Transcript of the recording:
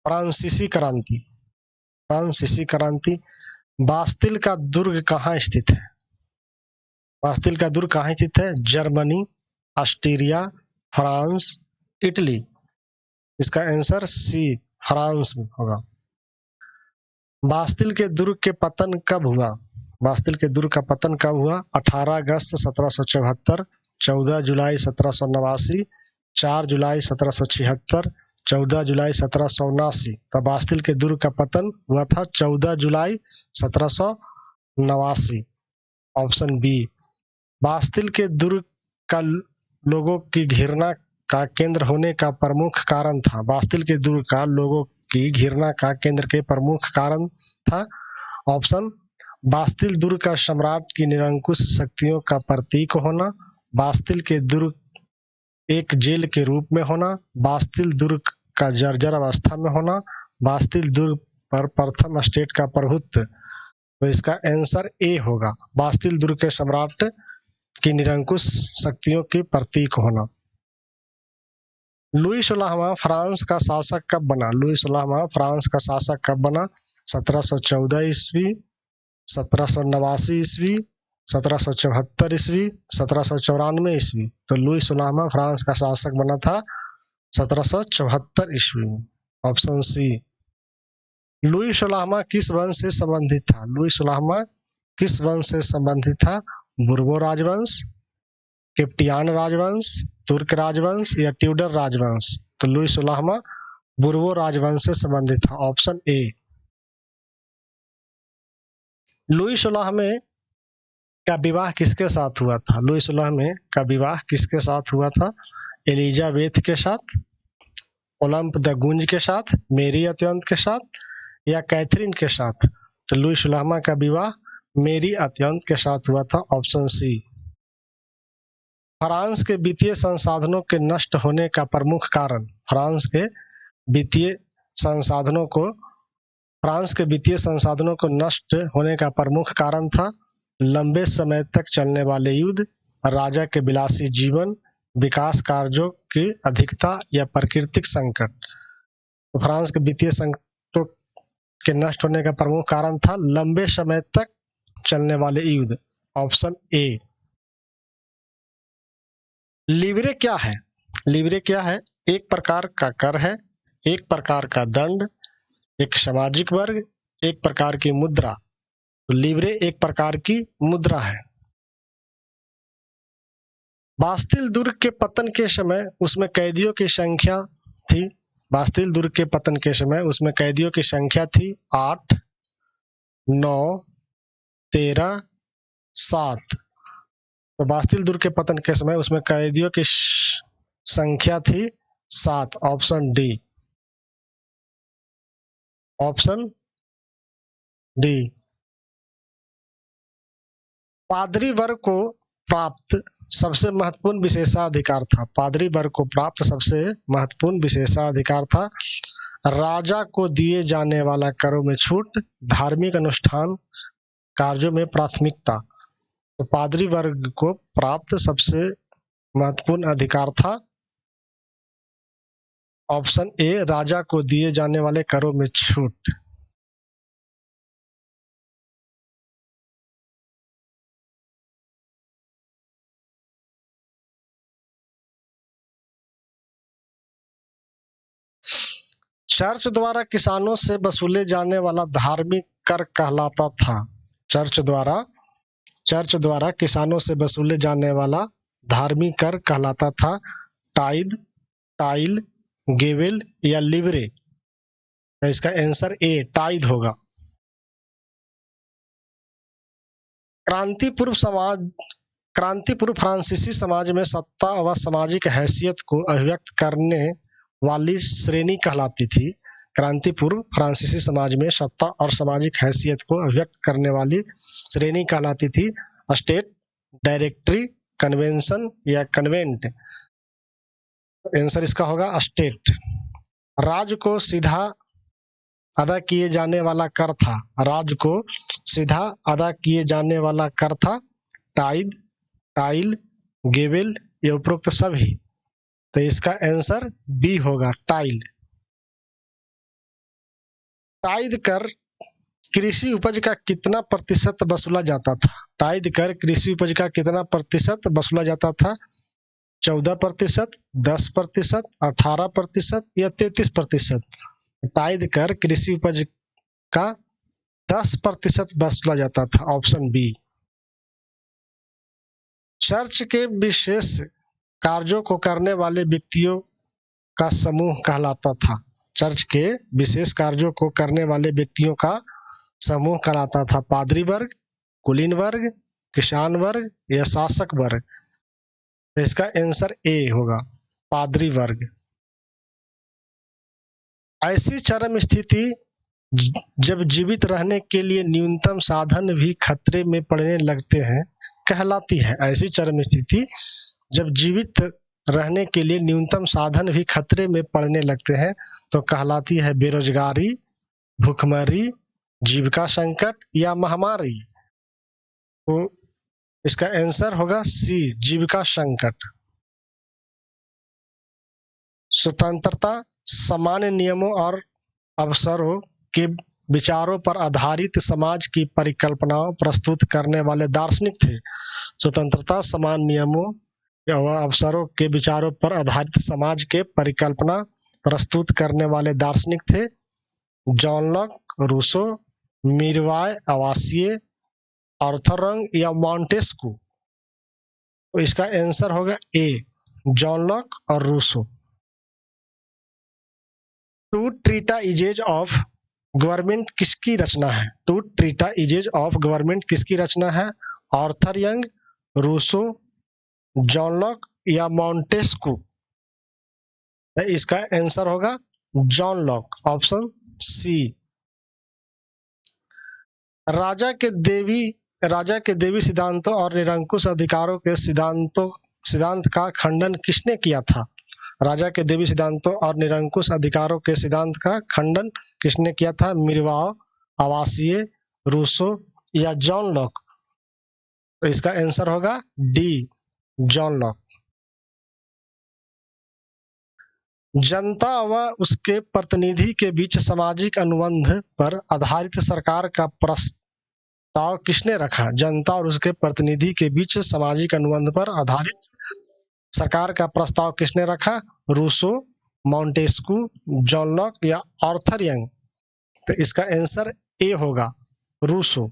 फ्रांसीसी क्रांति। फ्रांसीसी क्रांति। बास्तिल का दुर्ग कहाँ स्थित है? बास्तिल का दुर्ग कहाँ स्थित है? Germany, Austria, France, Italy. इसका आंसर सी, फ्रांस में होगा। बास्तिल के दुर्ग के पतन कब हुआ? बास्तिल के दुर्ग का पतन कब हुआ? 18 अगस्त 1774, 14 जुलाई 1789, 4 जुलाई 1776, 14 जुलाई 1779। तो बास्तिल के दुर्ग का पतन हुआ था 14 जुलाई 1789। Option B. बास्तिल के दुर्ग का लोगों की घृणा का केंद्र होने का प्रमुख कारण था। बास्तिल के दुर्ग का लोगों की घृणा का केंद्र के प्रमुख कारण था। ऑप्शन। बास्तिल दुर्ग का सम्राट की निरंकुश शक्तियों का प्रतीक होना, बास्तिल के दुर्ग एक जेल के रूप में होना, बास्तिल दुर्ग का जर्जर अवस्था में होना, बास्तिल दुर्ग पर प्रथम स्टेट का प्रभुत्व। तो इसका आंसर ए होगा, बास्तिल दुर्ग के सम्राट की निरंकुश शक्तियों के प्रतीक होना। लुई 16वां फ्रांस का शासक कब बना? लुई 16वां फ्रांस का शासक कब बना? 1714 ईस्वी, 1789 ईस्वी, 1774 ईस्वी, 1794 ईस्वी। तो लुई 16वां फ्रांस का शासक बना था 1774 ईस्वी में। Option C. लुई 16वां किस वंश से संबंधित था? लुई 16वां किस वंश से संबंधित था? बुर्बो राजवंश, केप्टियान राजवंश, तुर्क राजवंश या ट्यूडर राजवंश। तो लुई 16वां बुर्बो राजवंश से संबंधित था। Option A. लुई 16वें का विवाह किसके साथ हुआ था? लुई 16वें का विवाह किसके साथ हुआ था? एलिजाबेथ के साथ, ओलंप द गुंज के साथ, मेरी अत्यंत के साथ या कैथरीन के साथ। तो लुई 16वां का विवाह मेरी अत्यंत के साथ हुआ था। Option C. फ्रांस के वित्तीय संसाधनों के नष्ट होने का प्रमुख कारण। फ्रांस के वित्तीय संसाधनों को नष्ट होने का प्रमुख कारण था लंबे समय तक चलने वाले युद्ध, राजा के विलासी जीवन, विकास कार्यों की अधिकता या प्राकृतिक संकट। तो फ्रांस के वित्तीय संकटों के नष्ट होने का प्रमुख कारण था लंबे समय तक चलने वाले युद्ध। Option A. लिवरे क्या है? लिवरे क्या है? एक प्रकार का कर है, एक प्रकार का दंड, एक सामाजिक वर्ग, एक प्रकार की मुद्रा। तो लिवरे एक प्रकार की मुद्रा है। बास्तिल दुर्ग के पतन के समय उसमें कैदियों की संख्या थी। बास्तिल दुर्ग के पतन के समय उसमें कैदियों की संख्या थी 8, 9, 13, 7। तो बास्तिल दुर्ग के पतन के समय उसमें कैदियों की संख्या थी 7। Option D. Option D. पादरी वर्ग को प्राप्त सबसे महत्वपूर्ण विशेषाधिकार था। पादरी वर्ग को प्राप्त सबसे महत्वपूर्ण विशेषाधिकार था राजा को दिए जाने वाला करों में छूट, धार्मिक अनुष्ठान कार्यों में प्राथमिकता। तो पादरी वर्ग को प्राप्त सबसे महत्वपूर्ण अधिकार था ऑप्शन ए, राजा को दिए जाने वाले करों में छूट। चर्च द्वारा किसानों से वसूले जाने वाला धार्मिक कर कहलाता था। चर्च द्वारा किसानों से वसूले जाने वाला धार्मिक कर कहलाता था टाइद, टाइल, गेवेल या लिवरे। इसका आंसर ए, टाइद होगा। क्रांति पूर्व फ्रांसीसी समाज में सत्ता व सामाजिक हैसियत को अभिव्यक्त करने वाली श्रेणी कहलाती थी। क्रांति पूर्व फ्रांसीसी समाज में सत्ता और सामाजिक हैसियत को अभिव्यक्त करने वाली श्रेणी कहलाती थी स्टेट, डायरेक्टरी, कन्वेंशन या कन्वेंट। आंसर इसका होगा स्टेट। राज्य को सीधा अदा किए जाने वाला कर था। राज्य को सीधा अदा किए जाने वाला कर था टाइद, टाइल, गेवेल या उपरोक्त सभी। तो इसका आंसर बी होगा, टाइल। टाइद कर कृषि उपज का कितना प्रतिशत वसूला जाता था? टाइद कर कृषि उपज का कितना प्रतिशत वसूला जाता था? 14%, 10%, 18% या 33%? टाइद कर कृषि उपज का 10% वसूला जाता था, ऑप्शन बी। चर्च के विशेष कार्यों को करने वाले व्यक्तियों का समूह कहलाता था। चर्च के विशेष कार्यों को करने वाले व्यक्तियों का समूह कहलाता था पादरी वर्ग, कुलीन वर्ग, किसान वर्ग या शासक वर्ग? इसका आंसर ए होगा, पादरी वर्ग। ऐसी चरम स्थिति जब जीवित रहने के लिए न्यूनतम साधन भी खतरे में पड़ने लगते हैं कहलाती है। ऐसी चरम स्थिति जब जीवित रहने के लिए न्यूनतम साधन भी खतरे में पड़ने लगते हैं तो कहलाती है बेरोजगारी, भूखमरी, जीविका संकट या महामारी? तो इसका आंसर होगा सी, जीविका संकट। स्वतंत्रता, सामान्य नियमों और अवसरों के विचारों पर आधारित समाज की परिकल्पनाओं प्रस्तुत करने वाले दार्शनिक थे। स्वतंत्रता, समान नियमों या अवसरों के विचारों पर आधारित समाज के परिकल्पना प्रस्तुत करने वाले दार्शनिक थे जॉन लॉक, रूसो, मीरवाय, आवासीय, आर्थर या मॉन्टेस्क्यू? तो इसका आंसर होगा ए, जॉन लॉक और Rousseau. Two treatises of government किसकी रचना है? Two treatises of government किसकी रचना है? Arthur Young, Rousseau, John Locke या मॉन्टेस्क्यू? इसका आंसर होगा जॉन लॉक, ऑप्शन सी। राजा के देवी सिद्धांतों और निरंकुश अधिकारों के सिद्धांत का खंडन किसने किया था? राजा के देवी सिद्धांतों और निरंकुश अधिकारों के सिद्धांत का खंडन किसने किया था? मिरवाओ, आवासीय, रूसो या जॉन लॉक? तो इसका आंसर होगा डी, जॉन लॉक। जनता व उसके प्रतिनिधि के बीच सामाजिक अनुबंध पर आधारित सरकार का प्रस्ताव किसने रखा? जनता और उसके प्रतिनिधि के बीच सामाजिक अनुबंध पर आधारित सरकार का प्रस्ताव किसने रखा? रूसो, मॉन्टेस्क्यू, जॉन लॉक या आर्थर यंग? तो इसका आंसर ए होगा, रूसो।